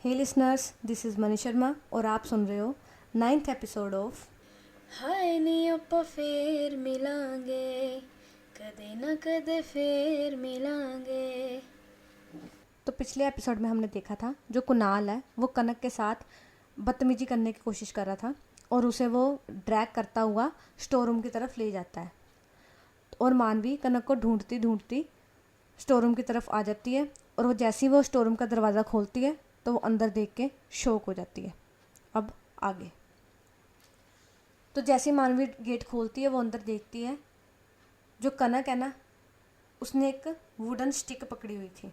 Hey listeners, this is Mani Sharma और आप सुन रहे हो 9th एपिसोड ऑफ ਹਾਏ ਨੀ ਆਪਾਂ ਫੇਰ ਮਿਲਾਂਗੇ ਕਦੇ ਨਾ ਕਦੇ ਫੇਰ ਮਿਲਾਂਗੇ। तो पिछले एपिसोड में हमने देखा था जो कुणाल है वो कनक के साथ बदतमीजी करने की कोशिश कर रहा था और उसे वो ड्रैग करता हुआ स्टोर रूम की तरफ ले जाता है और मानवी कनक को ढूंढती ढूंढती स्टोर रूम की तरफ आ जाती है और वो जैसे ही वो स्टोर रूम का दरवाज़ा खोलती है तो वो अंदर देख के शॉक हो जाती है। अब आगे तो जैसे ही मानवी गेट खोलती है वो अंदर देखती है जो कनक है ना उसने एक वुडन स्टिक पकड़ी हुई थी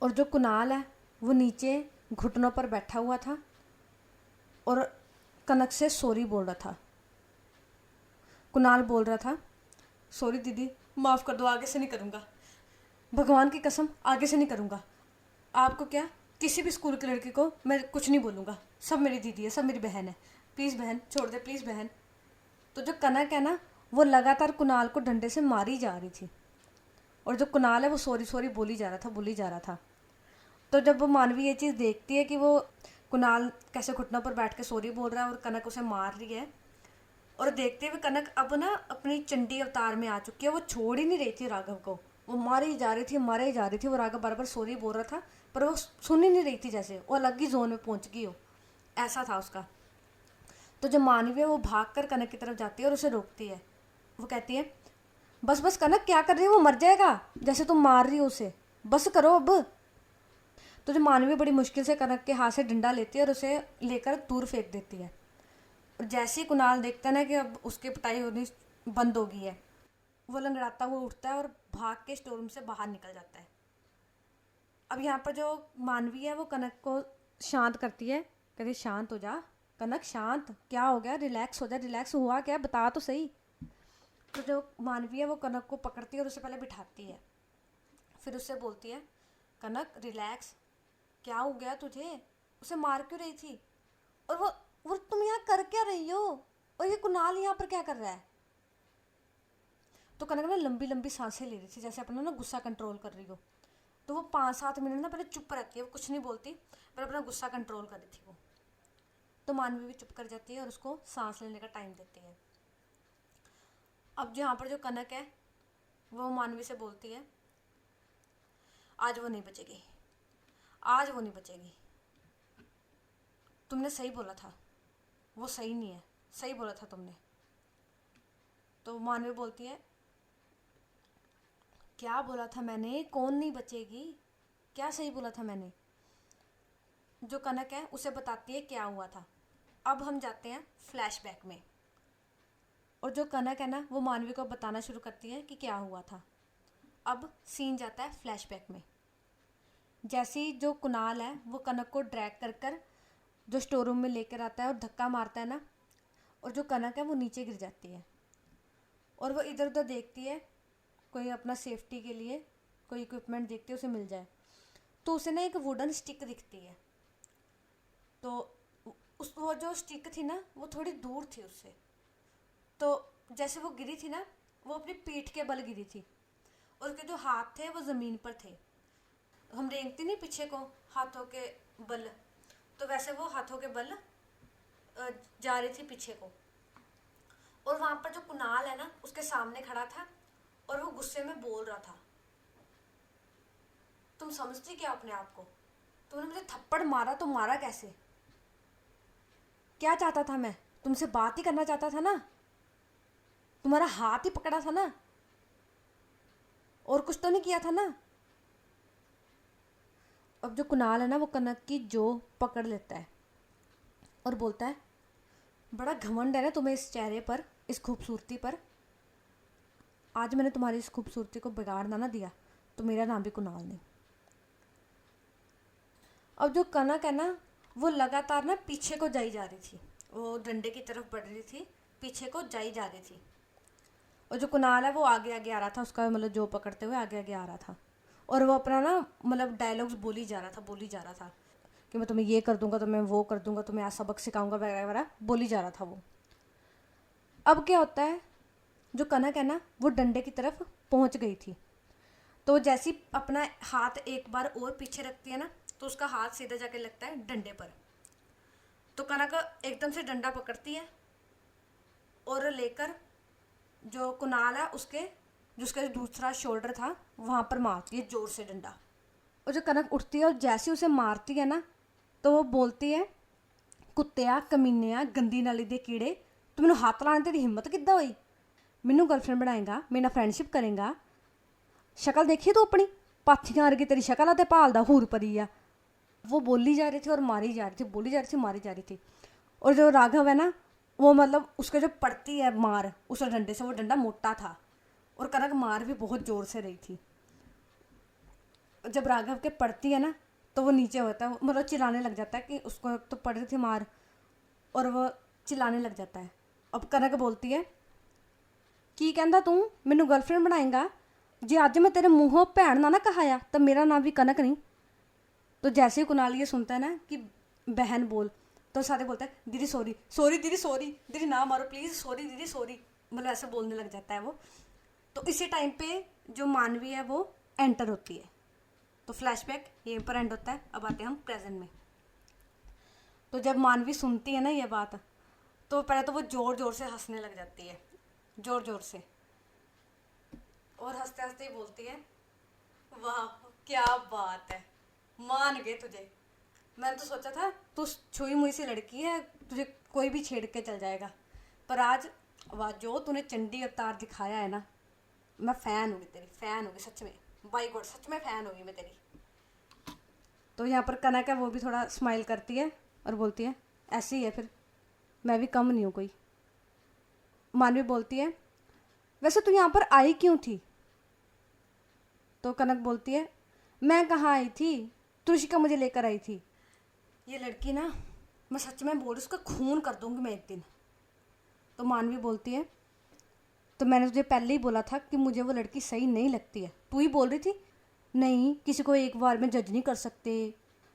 और जो कुणाल है वो नीचे घुटनों पर बैठा हुआ था और कनक से सॉरी बोल रहा था। कुणाल बोल रहा था, सॉरी दीदी, माफ़ कर दो, आगे से नहीं करूँगा, भगवान की कसम आगे से नहीं करूँगा। आपको क्या, किसी भी स्कूल की लड़की को मैं कुछ नहीं बोलूँगा, सब मेरी दीदी है, सब मेरी बहन है, प्लीज़ बहन छोड़ दे, प्लीज़ बहन। तो जो कनक है ना वो लगातार कुणाल को डंडे से मारी जा रही थी और जो कुणाल है वो सॉरी सॉरी बोली जा रहा था। तो जब वो मानवी ये चीज़ देखती है कि वो कुणाल कैसे घुटनों पर बैठ के सॉरी बोल रहा है और कनक उसे मार रही है, और देखते हुए कनक अब ना अपनी चंडी अवतार में आ चुकी है। वो छोड़ ही नहीं रही थी राघव को, वो मारी ही जा रही थी। वो राघव बार बार सॉरी बोल रहा था पर वो सुन ही नहीं रही थी, जैसे वो अलग ही जोन में पहुंच गई हो, ऐसा था उसका। तो जो मानवी है वो भाग कर कनक की तरफ जाती है और उसे रोकती है। वो कहती है, बस बस कनक, क्या कर रही है, वो मर जाएगा जैसे तुम मार रही हो उसे, बस करो अब। तो जो मानवी बड़ी मुश्किल से कनक के हाथ से डंडा लेती है और उसे लेकर दूर फेंक देती है। और जैसे ही कुणाल देखता है ना कि अब उसकी पिटाई होनी बंद हो गई है, वो लंगड़ाता हुआ उठता है और भाग के स्टोर रूम से बाहर निकल जाता है। अब यहाँ पर जो मानवी है वो कनक को शांत करती है, कहती है शांत हो जा कनक, शांत, क्या हो गया, रिलैक्स हो जा, रिलैक्स हुआ क्या, बता तो सही। तो जो मानवी है वो कनक को पकड़ती है और उसे पहले बिठाती है, फिर उससे बोलती है, कनक रिलैक्स, क्या हो गया तुझे, उसे मार क्यों रही थी, और वो तुम यहाँ कर क्या रही हो, और ये कुणाल यहाँ पर क्या कर रहा है। तो कनक ना लंबी लंबी सांसें ले रही थी, जैसे अपना ना गुस्सा कंट्रोल कर रही हो। तो वो 5-7 मिनट ना पहले चुप रहती है, वो कुछ नहीं बोलती पर अपना गुस्सा कंट्रोल कर रही थी वो। तो मानवी भी चुप कर जाती है और उसको सांस लेने का टाइम देती है। अब यहाँ पर जो कनक है वो मानवी से बोलती है, आज वो नहीं बचेगी, आज वो नहीं बचेगी, तुमने सही बोला था, वो सही नहीं है, सही बोला था तुमने। तो मानवी बोलती है, क्या बोला था मैंने, कौन नहीं बचेगी, क्या सही बोला था मैंने। जो कनक है उसे बताती है क्या हुआ था। अब हम जाते हैं फ्लैशबैक में और जो कनक है ना वो मानवी को बताना शुरू करती है कि क्या हुआ था। अब सीन जाता है फ्लैशबैक में। जैसे ही जो कुणाल है वो कनक को ड्रैग कर कर जो स्टोर रूम में लेकर आता है और धक्का मारता है ना, और जो कनक है वो नीचे गिर जाती है और वो इधर उधर देखती है कोई अपना सेफ्टी के लिए कोई इक्विपमेंट देखती है उसे मिल जाए। तो उसे ना एक वुडन स्टिक दिखती है। तो उस वो जो स्टिक थी ना वो थोड़ी दूर थी उससे। तो जैसे वो गिरी थी ना वो अपनी पीठ के बल गिरी थी और उसके जो हाथ थे वो ज़मीन पर थे। हम रेंगते नहीं पीछे को हाथों के बल, तो वैसे वो हाथों के बल जा रही थी पीछे को। और वहाँ पर जो कुणाल है ना उसके सामने खड़ा था और वो गुस्से में बोल रहा था, तुम समझती क्या अपने आप को, तुमने मुझे थप्पड़ मारा तो मारा कैसे, क्या चाहता था मैं, तुमसे बात ही करना चाहता था ना, तुम्हारा हाथ ही पकड़ा था ना, और कुछ तो नहीं किया था ना। अब जो कुणाल है ना वो कनक की जो पकड़ लेता है और बोलता है, बड़ा घमंड है ना तुम्हें इस चेहरे पर, इस खूबसूरती पर, आज मैंने तुम्हारी इस खूबसूरती को बिगाड़ना ना दिया तो मेरा नाम भी कुणाल नहीं। अब जो कनक है ना वो लगातार ना पीछे को जाई जा रही थी, वो डंडे की तरफ बढ़ रही थी, पीछे को जाई जा रही थी। और जो कुणाल है वो आगे आगे आ रहा था, उसका मतलब जो पकड़ते हुए आगे आगे आ रहा था और वो अपना ना मतलब डायलॉग्स बोली जा रहा था कि मैं तुम्हें ये कर दूंगा, तुम्हें वो कर दूंगा, तुम्हें आज सबक सिखाऊंगा वगैरह वगैरह बोली जा रहा था वो। अब क्या होता है, जो कनक है ना वो डंडे की तरफ पहुंच गई थी। तो जैसी अपना हाथ एक बार और पीछे रखती है ना तो उसका हाथ सीधा जाके लगता है डंडे पर। तो कनक एकदम से डंडा पकड़ती है और लेकर जो कुणाल है उसके जो उसका दूसरा शोल्डर था वहाँ पर मारती है जोर से डंडा। और जो कनक उठती है और जैसे उसे मारती है ना तो वो बोलती है, कुत्तिया कमीनिया गंदी नाली दे कीड़े, तू मैनू हत्थ लाने तेरी हिम्मत किद्दां होई, मैनू गर्लफ्रेंड बनाएगा, मेरे नाल फ्रेंडशिप करेगा, शक्ल देखी तू अपनी, पाथियां वर्गी तेरी शक्ल है ते भालदा हूर परी आ। वो बोली जा रही थी और मारी जा रही थी, बोली जा रही थी मारी जा रही थी। और जो राघव है ना वो मतलब उसके जो पड़ती है मार उस डंडे से, वो डंडा मोटा था और कनक मार भी बहुत ज़ोर से रही थी। जब राघव के पड़ती है ना तो वो नीचे होता है, मतलब चिल्लाने लग जाता है कि उसको तो पड़ रही थी मार और वो चिल्लाने लग जाता है। अब कनक बोलती है की कहंदा तू मैनू गर्लफ्रेंड बनाएगा, जे अज मैं तेरे मूँहों भैन ना कहाया तो मेरा नाम भी कनक नहीं। तो जैसे ही कुणाल ये सुनता है ना कि बहन बोल, तो सारे बोलते हैं दीदी सॉरी सॉरी दीदी सॉरी, दीदी ना मारो प्लीज़, सॉरी दीदी सॉरी, मतलब ऐसे बोलने लग जाता है वो। तो इसी टाइम पे जो मानवी है वो एंटर होती है। तो फ्लैशबैक यहीं पर एंड होता है। अब आते हैं हम प्रेजेंट में। तो जब मानवी सुनती है ना ये बात तो पहले तो वो ज़ोर ज़ोर से हंसने लग जाती है, ज़ोर ज़ोर से, और हंसते हंसते ही बोलती है वाह क्या बात है, मान गए तुझे, मैंने तो सोचा था तू छुई मुई सी लड़की है, तुझे कोई भी छेड़ के चल जाएगा, पर आज वाह जो तूने चंडी अवतार दिखाया है ना, मैं फ़ैन होगी तेरी, फ़ैन होगी सच में, बाई गॉड सच में फ़ैन होगी मैं तेरी। तो यहाँ पर कनक है वो भी थोड़ा स्माइल करती है और बोलती है ऐसे ही है फिर, मैं भी कम नहीं हूँ कोई। मानवी बोलती है वैसे तू यहाँ पर आई क्यों थी? तो कनक बोलती है मैं कहाँ आई थी, तुषिका मुझे लेकर आई थी। ये लड़की ना मैं सच में बोल रही उसका खून कर दूंगी मैं एक दिन। तो मानवी बोलती है तो मैंने तुझे पहले ही बोला था कि मुझे वो लड़की सही नहीं लगती है, तू ही बोल रही थी नहीं किसी को एक बार में जज नहीं कर सकते,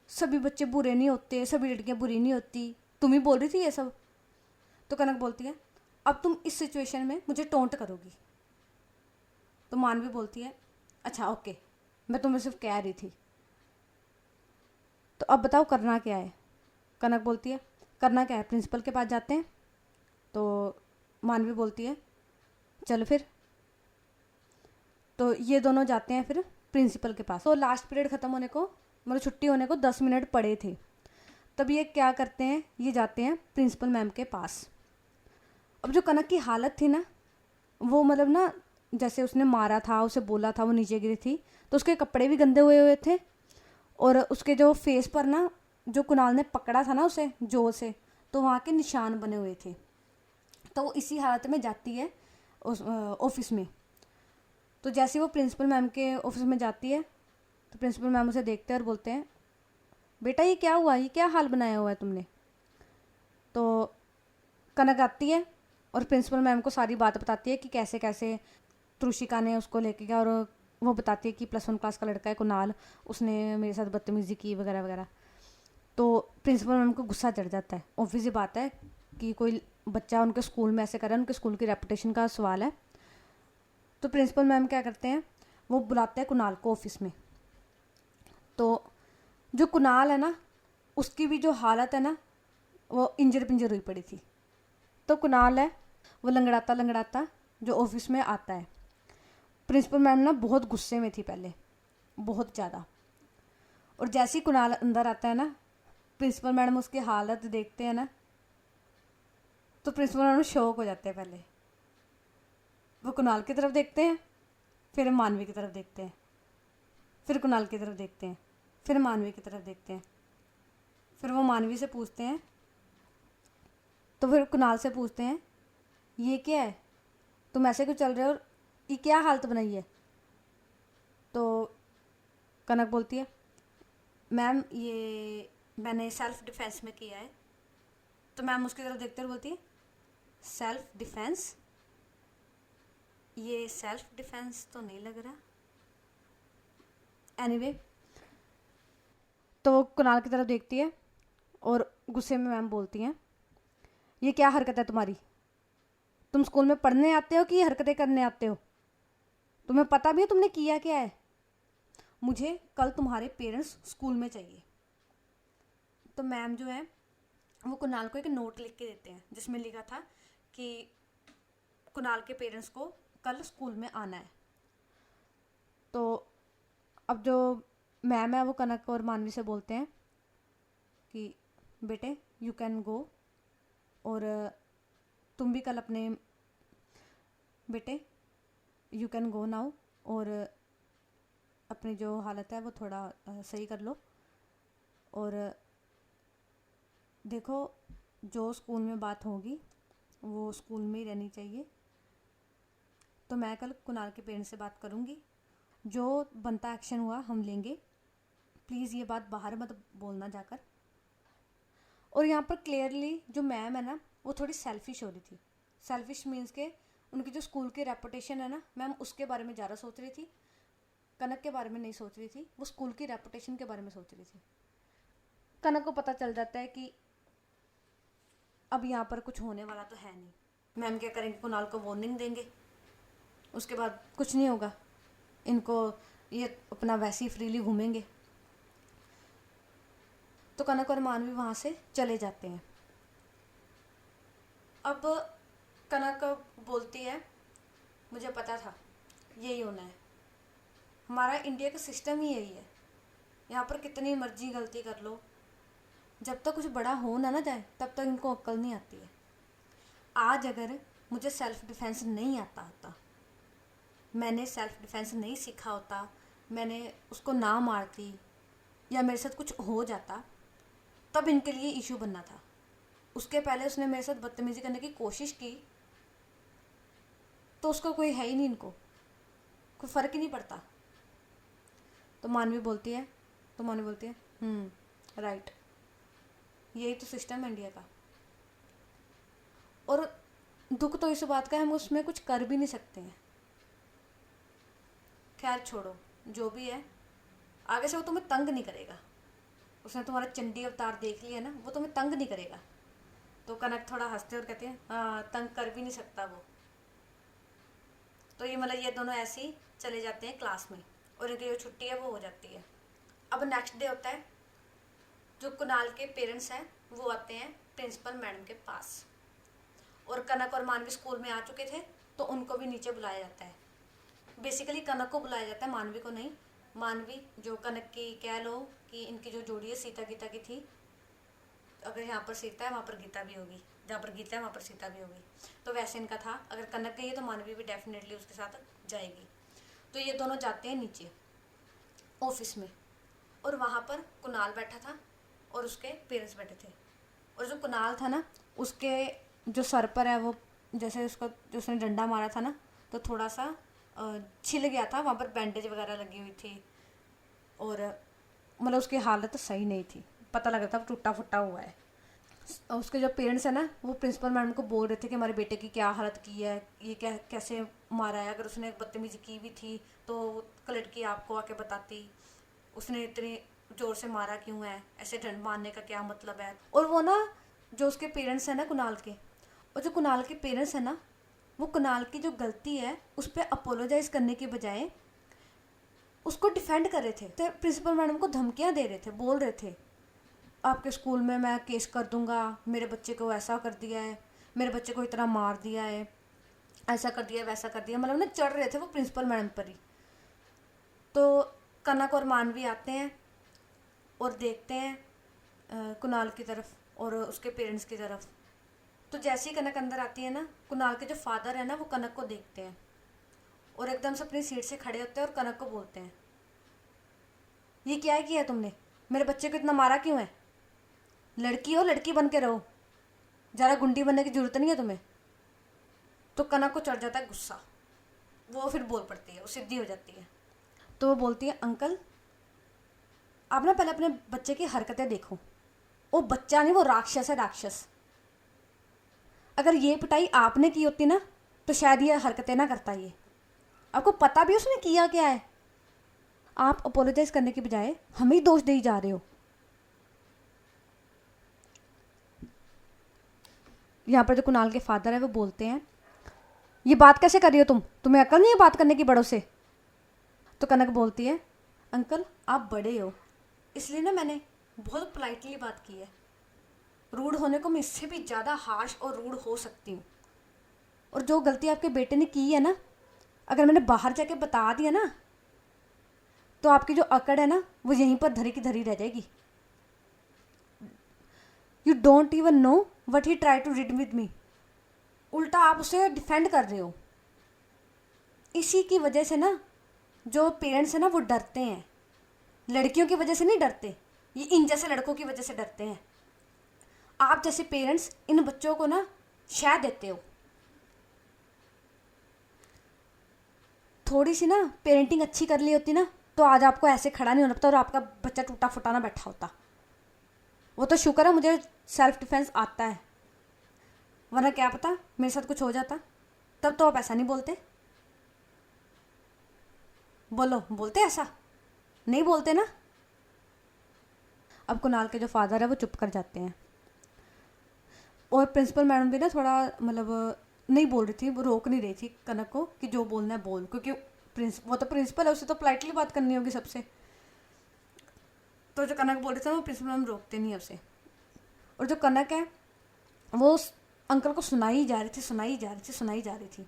सभी बच्चे बुरे नहीं होते, सभी लड़कियां बुरी नहीं होती, तुम ही बोल रही थी ये सब। तो कनक बोलती है अब तुम इस सिचुएशन में मुझे टोंट करोगी। तो मानवी बोलती है अच्छा ओके, मैं तुम्हें सिर्फ कह रही थी, तो अब बताओ करना क्या है? कनक बोलती है करना क्या है, प्रिंसिपल के पास जाते हैं। तो मानवी बोलती है चल फिर। तो ये दोनों जाते हैं फिर प्रिंसिपल के पास। तो लास्ट पीरियड ख़त्म होने को, मतलब छुट्टी होने को 10 मिनट पड़े थे, तब ये क्या करते हैं, ये जाते हैं प्रिंसिपल मैम के पास। अब जो कनक की हालत थी ना वो मतलब ना जैसे उसने मारा था, उसे बोला था, वो नीचे गिरी थी तो उसके कपड़े भी गंदे हुए हुए थे और उसके जो फेस पर ना जो कुणाल ने पकड़ा था ना उसे जोर से, तो वहाँ के निशान बने हुए थे। तो वो इसी हालत में जाती है उस ऑफिस में। तो जैसे वो प्रिंसिपल मैम के ऑफिस में जाती है तो प्रिंसिपल मैम उसे देखते हैं और बोलते हैं बेटा ये क्या हुआ, ये क्या हाल बनाया हुआ है तुमने? तो कनक आती है और प्रिंसिपल मैम को सारी बात बताती है कि कैसे कैसे त्रुषिका ने उसको लेके गया, और वो बताती है कि +1 क्लास का लड़का है कुणाल, उसने मेरे साथ बदतमीज़ी की वगैरह वगैरह। तो प्रिंसिपल मैम को गुस्सा चढ़ जाता है, ऑब्वियस ही बात है कि कोई बच्चा उनके स्कूल में ऐसे करे, उनके स्कूल की रेपुटेशन का सवाल है। तो प्रिंसिपल मैम क्या करते हैं, वो बुलाते हैं कुणाल को ऑफिस में। तो जो कुणाल है ना उसकी भी जो हालत है ना वो इंजर पिंजर हुई पड़ी थी। तो कुणाल है वो लंगड़ाता लंगड़ाता जो ऑफिस में आता है। प्रिंसिपल मैम ना बहुत गुस्से में थी पहले, बहुत ज़्यादा, और जैसे ही कुणाल अंदर आता है ना प्रिंसिपल मैडम उसकी हालत देखते हैं ना तो प्रिंसिपल मैडम शॉक हो जाते हैं। पहले वो कुणाल की तरफ देखते हैं, फिर मानवी की तरफ देखते हैं, फिर कुणाल की तरफ देखते हैं, फिर मानवी की तरफ देखते हैं, फिर वो मानवी से पूछते हैं, तो फिर कुणाल से पूछते हैं ये क्या है, तुम ऐसे क्यों चल रहे हो, ये क्या हालत बनाई है? तो कनक बोलती है मैम ये मैंने सेल्फ डिफेंस में किया है। तो मैम उसकी तरफ देखते हुए बोलती है सेल्फ डिफेंस, ये सेल्फ डिफेंस तो नहीं लग रहा। एनीवे तो वो कुणाल की तरफ देखती है और गुस्से में मैम बोलती हैं ये क्या हरकत है तुम्हारी, तुम स्कूल में पढ़ने आते हो कि ये हरकतें करने आते हो? तुम्हें पता भी है तुमने किया क्या है? मुझे कल तुम्हारे पेरेंट्स स्कूल में चाहिए। तो मैम जो है वो कुणाल को एक नोट लिख के देते हैं जिसमें लिखा था कि कुणाल के पेरेंट्स को कल स्कूल में आना है। तो अब जो मैम है वो कनक और मानवी से बोलते हैं कि बेटे यू कैन गो, और तुम भी कल अपने बेटे यू कैन गो नाउ, और अपनी जो हालत है वो थोड़ा सही कर लो, और देखो जो स्कूल में बात होगी वो स्कूल में ही रहनी चाहिए। तो मैं कल कुणाल के पेरेंट्स से बात करूँगी, जो बनता एक्शन हुआ हम लेंगे, प्लीज़ ये बात बाहर मत बोलना जाकर। और यहाँ पर क्लियरली जो मैम है ना वो थोड़ी सेल्फिश हो रही थी। सेल्फिश मीन्स के उनकी जो स्कूल की रेपुटेशन है ना, मैम उसके बारे में ज़्यादा सोच रही थी, कनक के बारे में नहीं सोच रही थी, वो स्कूल की रेपुटेशन के बारे में सोच रही थी। कनक को पता चल जाता है कि अब यहाँ पर कुछ होने वाला तो है नहीं। मैम क्या करेंगे, कुणाल को वार्निंग देंगे, उसके बाद कुछ नहीं होगा, इनको ये अपना वैसे ही फ्रीली घूमेंगे। तो कनक और मानवी वहाँ से चले जाते हैं। अब कनक बोलती है मुझे पता था यही होना है, हमारा इंडिया का सिस्टम ही यही है, यहाँ पर कितनी मर्जी गलती कर लो, जब तक कुछ बड़ा हो ना जाए तब तक इनको अक्ल नहीं आती है। आज अगर मुझे सेल्फ डिफेंस नहीं आता होता, मैंने सेल्फ डिफेंस नहीं सीखा होता, मैंने उसको ना मारती या मेरे साथ कुछ हो जाता, तब इनके लिए इशू बनना था। उसके पहले उसने मेरे साथ बदतमीजी करने की कोशिश की तो उसका कोई है ही नहीं, इनको कोई फ़र्क ही नहीं पड़ता। तो मानवी बोलती है राइट, यही तो सिस्टम है इंडिया का। और दुख तो इस बात का है हम उसमें कुछ कर भी नहीं सकते हैं। खैर छोड़ो, जो भी है, आगे से वो तुम्हें तंग नहीं करेगा। उसने तुम्हारा चंडी अवतार देख लिया ना, वो तुम्हें तंग नहीं करेगा। तो कनक थोड़ा हंसते और कहते हैं हाँ, तंग कर भी नहीं सकता वो। तो ये मतलब ये दोनों ऐसे ही चले जाते हैं क्लास में, और इनकी जो छुट्टी है वो हो जाती है। अब नेक्स्ट डे होता है, जो कुणाल के पेरेंट्स हैं वो आते हैं प्रिंसिपल मैडम के पास, और कनक और मानवी स्कूल में आ चुके थे तो उनको भी नीचे बुलाया जाता है। बेसिकली कनक को बुलाया जाता है, मानवी को नहीं। मानवी जो कनक की कह लो कि इनकी जो जोड़ी है सीता गीता की थी, अगर यहाँ पर सीता है वहाँ पर गीता भी होगी, जहाँ पर गीता है वहाँ पर सीता भी होगी, तो वैसे इनका था। अगर कनक गई है तो मानवी भी डेफिनेटली उसके साथ जाएगी। तो ये दोनों जाते हैं नीचे ऑफिस में, और वहाँ पर कुणाल बैठा था और उसके पेरेंट्स बैठे थे। और जो कुणाल था ना, उसके जो सर पर है वो जैसे उसको जो उसने डंडा मारा था ना, तो थोड़ा सा छिल गया था, वहाँ पर बैंडेज वगैरह लगी हुई थी, और मतलब उसकी हालत सही नहीं थी, पता लग रहा था टूटा फुटा हुआ है। उसके जो पेरेंट्स हैं ना वो प्रिंसिपल मैडम को बोल रहे थे कि हमारे बेटे की क्या हालत की है, ये कैसे मारा है, अगर उसने बदतमीजी की भी थी तो कल लड़की आपको आके बताती, उसने इतनी ज़ोर से मारा क्यों है, ऐसे डंड मारने का क्या मतलब है। और वो ना जो उसके पेरेंट्स हैं ना कुणाल के, और जो कुणाल के पेरेंट्स हैं ना, वो कुणाल की जो गलती है उस पर अपोलोजाइज करने के बजाय उसको डिफेंड कर रहे थे। तो प्रिंसिपल मैडम को धमकियां दे रहे थे, बोल रहे थे आपके स्कूल में मैं केस कर दूंगा, मेरे बच्चे को ऐसा कर दिया है, मेरे बच्चे को इतना मार दिया है, ऐसा कर दिया वैसा कर दिया, मतलब ना चढ़ रहे थे वो प्रिंसिपल मैडम पर ही। तो कनक और मानवी आते हैं और देखते हैं कुणाल की तरफ और उसके पेरेंट्स की तरफ। तो जैसे ही कनक अंदर आती है ना, कुणाल के जो फादर है ना वो कनक को देखते हैं और एकदम से अपनी सीट से खड़े होते हैं और कनक को बोलते हैं ये क्या किया तुमने, मेरे बच्चे को इतना मारा क्यों है, लड़की हो लड़की बन के रहो, ज़्यादा गुंडी बनने की जरूरत नहीं है तुम्हें। तो कनक को चढ़ जाता है गुस्सा, वो फिर बोल पड़ती है, वो सीधी हो जाती है। तो वो बोलती है अंकल आप ना पहले अपने बच्चे की हरकतें देखो, वो बच्चा नहीं वो राक्षस है, राक्षस। अगर ये पिटाई आपने की होती ना तो शायद ये हरकतें ना करता। ये आपको पता भी उसने किया क्या है, आप अपोलोजाइज करने के बजाय हमें ही दोष दे जा रहे हो। यहाँ पर जो कुणाल के फादर है वो बोलते हैं ये बात कैसे कर रही हो तुम्हें अकल नहीं है बात करने की बड़ों से। तो कनक बोलती है अंकल आप बड़े हो इसलिए ना मैंने बहुत पोलाइटली बात की है। रूड होने को मैं इससे भी ज़्यादा हार्श और रूड हो सकती हूँ। और जो गलती आपके बेटे ने की है ना, अगर मैंने बाहर जाके बता दिया ना, तो आपकी जो अकड़ है ना वो यहीं पर धरी की धरी रह जाएगी। You don't even know what he try to read with me. उल्टा आप उसे डिफेंड कर रहे हो। इसी की वजह से ना जो पेरेंट्स हैं ना वो डरते हैं। लड़कियों की वजह से नहीं डरते, ये इन जैसे लड़कों की वजह से डरते हैं। आप जैसे पेरेंट्स इन बच्चों को ना शह देते हो। थोड़ी सी ना पेरेंटिंग अच्छी कर ली होती ना, तो आज आपको ऐसे खड़ा नहीं होना पड़ता और आपका बच्चा टूटा फूटा ना बैठा होता। वो तो शुक्र है मुझे सेल्फ डिफेंस आता है, वरना क्या पता मेरे साथ कुछ हो जाता। तब तो आप ऐसा नहीं बोलते। बोलो, बोलते ऐसा? नहीं बोलते ना। अब कुणाल के जो फादर है वो चुप कर जाते हैं। और प्रिंसिपल मैडम भी ना थोड़ा मतलब नहीं बोल रही थी, वो रोक नहीं रही थी कनक को कि जो बोलना है बोल, क्योंकि वो तो प्रिंसिपल है, उसे तो पोलाइटली बात करनी होगी सबसे। तो जो कनक बोल रही थी वो प्रिंसिपल मैम रोकते नहीं है उसे। और जो कनक है वो उस अंकल को सुनाई जा रही थी, सुनाई जा रही थी, सुनाई जा रही थी।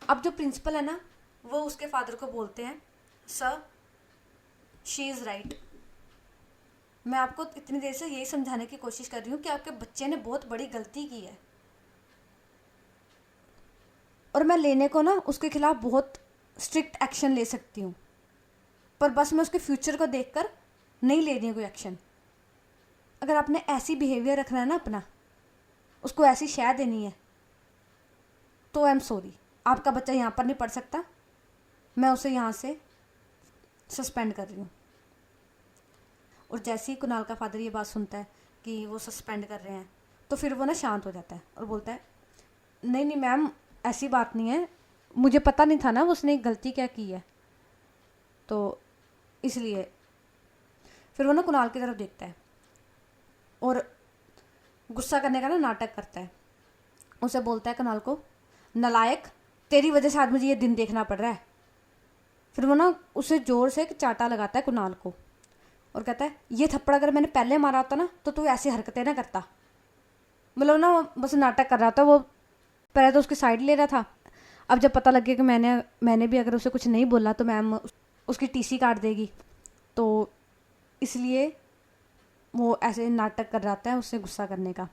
अब जो प्रिंसिपल है ना वो उसके फादर को बोलते हैं, सर शी इज़ राइट। मैं आपको इतनी देर से यही समझाने की कोशिश कर रही हूँ कि आपके बच्चे ने बहुत बड़ी गलती की है, और मैं लेने को ना उसके खिलाफ बहुत स्ट्रिक्ट एक्शन ले सकती हूँ, पर बस मैं उसके फ्यूचर को देखकर नहीं ले रही हूँ कोई एक्शन। अगर आपने ऐसी बिहेवियर रखना है ना अपना, उसको ऐसी शय देनी है, तो आई एम सॉरी, आपका बच्चा यहाँ पर नहीं पढ़ सकता। मैं उसे यहाँ से सस्पेंड कर रही हूँ। और जैसे ही कुणाल का फादर ये बात सुनता है कि वो सस्पेंड कर रहे हैं, तो फिर वो ना शांत हो जाता है और बोलता है, नहीं नहीं मैम, ऐसी बात नहीं है, मुझे पता नहीं था ना उसने गलती क्या की है, तो इसलिए। फिर वो ना कुणाल की तरफ देखता है और गुस्सा करने का ना नाटक करता है। उसे बोलता है कुणाल को, नालायक, तेरी वजह से आज मुझे ये दिन देखना पड़ रहा है। फिर वो ना उसे ज़ोर से एक चाटा लगाता है कुणाल को और कहता है, ये थप्पड़ अगर मैंने पहले मारा होता ना तो तू ऐसी हरकतें ना करता। मतलब ना बस नाटक कर रहा था वो। पहले तो उसकी साइड ले रहा था, अब जब पता लग गया कि मैंने भी अगर उसे कुछ नहीं बोला तो मैम उसकी टीसी काट देगी, तो इसलिए वो ऐसे नाटक कर रहा है उससे गुस्सा करने का।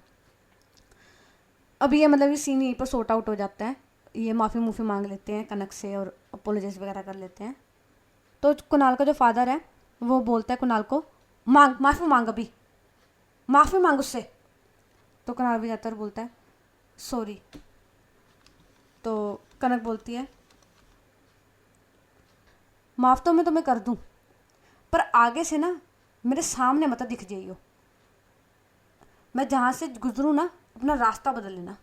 अब ये मतलब ये सीन यहीं पर सॉर्ट आउट हो जाता है। ये माफ़ी मांग लेते हैं कनक से और अपोलोजाइज वगैरह कर लेते हैं। तो कुणाल का जो फादर है वो बोलता है कुणाल को, माफ़ी मांग, अभी माफ़ी मांग उससे। तो कुणाल भी जाता है और बोलता है, सॉरी। तो कनक बोलती है, माफ़ तो मैं तुम्हें कर दूँ, पर आगे से ना मेरे सामने मत दिख जाइयो। मैं जहाँ से गुजरूँ ना अपना रास्ता बदल लेना,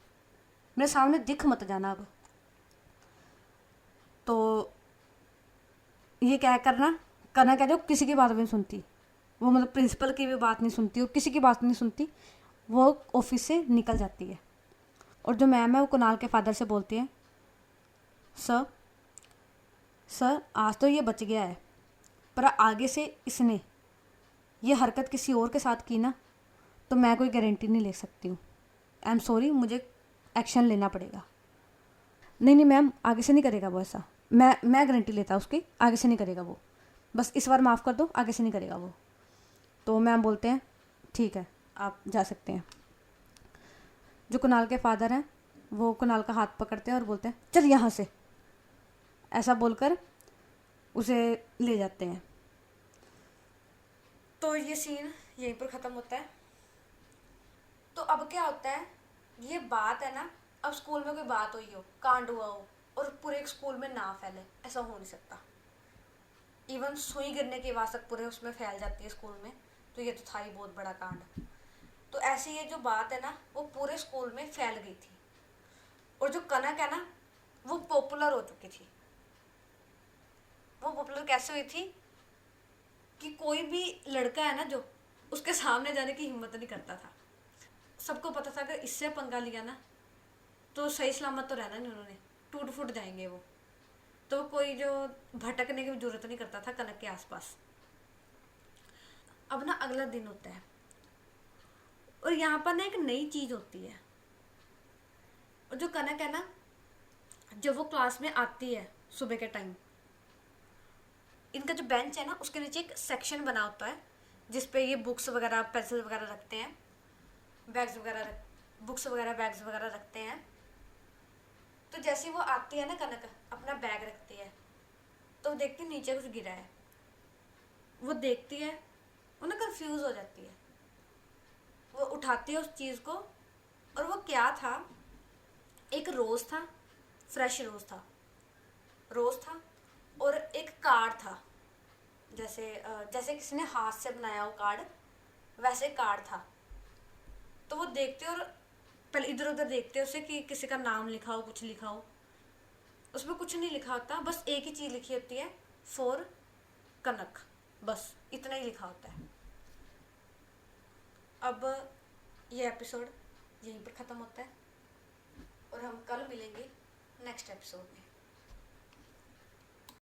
मेरे सामने दिख मत जाना अब। तो ये क्या करना, कनक है जो किसी की बात भी नहीं सुनती, वो मतलब प्रिंसिपल की भी बात नहीं सुनती और किसी की बात नहीं सुनती, वो ऑफिस से निकल जाती है। और जो मैम है वो कुणाल के फादर से बोलती है, सर सर आज तो ये बच गया है, पर आगे से इसने ये हरकत किसी और के साथ की ना तो मैं कोई गारंटी नहीं ले सकती हूँ। आई एम सॉरी, मुझे एक्शन लेना पड़ेगा। नहीं नहीं मैम, आगे से नहीं करेगा वो ऐसा, मैं गारंटी लेता उसकी, आगे से नहीं करेगा वो, बस इस बार माफ़ कर दो, आगे से नहीं करेगा वो। तो मैम बोलते हैं, ठीक है आप जा सकते हैं। जो कुणाल के फादर हैं वो कुणाल का हाथ पकड़ते हैं और बोलते हैं, चल यहाँ से, ऐसा बोलकर उसे ले जाते हैं। तो ये सीन यहीं पर ख़त्म होता है। तो अब क्या होता है, ये बात है ना, अब स्कूल में कोई बात हुई हो, कांड हुआ हो और पूरे स्कूल में ना फैले, ऐसा हो नहीं सकता। इवन सुई गिरने की आवाज़ तक पूरे उसमें फैल जाती है स्कूल में, तो ये तो था ही बहुत बड़ा कांड। तो ऐसी ये जो बात है ना वो पूरे स्कूल में फैल गई थी। और जो कनक है ना वो पॉपुलर हो चुकी थी। वो पॉपुलर कैसे हुई थी कि कोई भी लड़का है ना जो उसके सामने जाने की हिम्मत नहीं करता था। सबको पता था अगर इससे पंगा लिया ना तो सही सलामत तो रहना नहीं, उन्होंने टूट फूट जाएंगे वो। तो कोई जो भटकने की जरूरत नहीं करता था कनक के आसपास। अब ना अगला दिन होता है और यहाँ पर ना एक नई चीज होती है। और जो कनक है ना, जब वो क्लास में आती है सुबह के टाइम, इनका जो बेंच है ना उसके नीचे एक सेक्शन बना होता है जिसपे ये बुक्स वगैरह पेंसिल वगैरह रखते हैं, बैग्स वगैरह बुक्स वगैरह बैग्स वगैरह रखते हैं। तो जैसे ही वो आती है ना कनक, अपना बैग रखती है, तो वो देखती है नीचे कुछ गिरा है। वो देखती है, वो ना कंफ्यूज हो जाती है। वो उठाती है उस चीज़ को, और वो क्या था, एक रोज़ था, फ्रेश रोज़ था और एक कार्ड था, जैसे जैसे किसी ने हाथ से बनाया हो कार्ड, वैसे कार्ड था। तो वो देखते और पहले इधर उधर देखते उसे कि किसी का नाम लिखा हो, कुछ लिखा हो। उसमें कुछ नहीं लिखा होता, बस एक ही चीज़ लिखी होती है, फॉर कनक, बस इतना ही लिखा होता है। अब ये एपिसोड यहीं पर ख़त्म होता है और हम कल मिलेंगे नेक्स्ट एपिसोड में।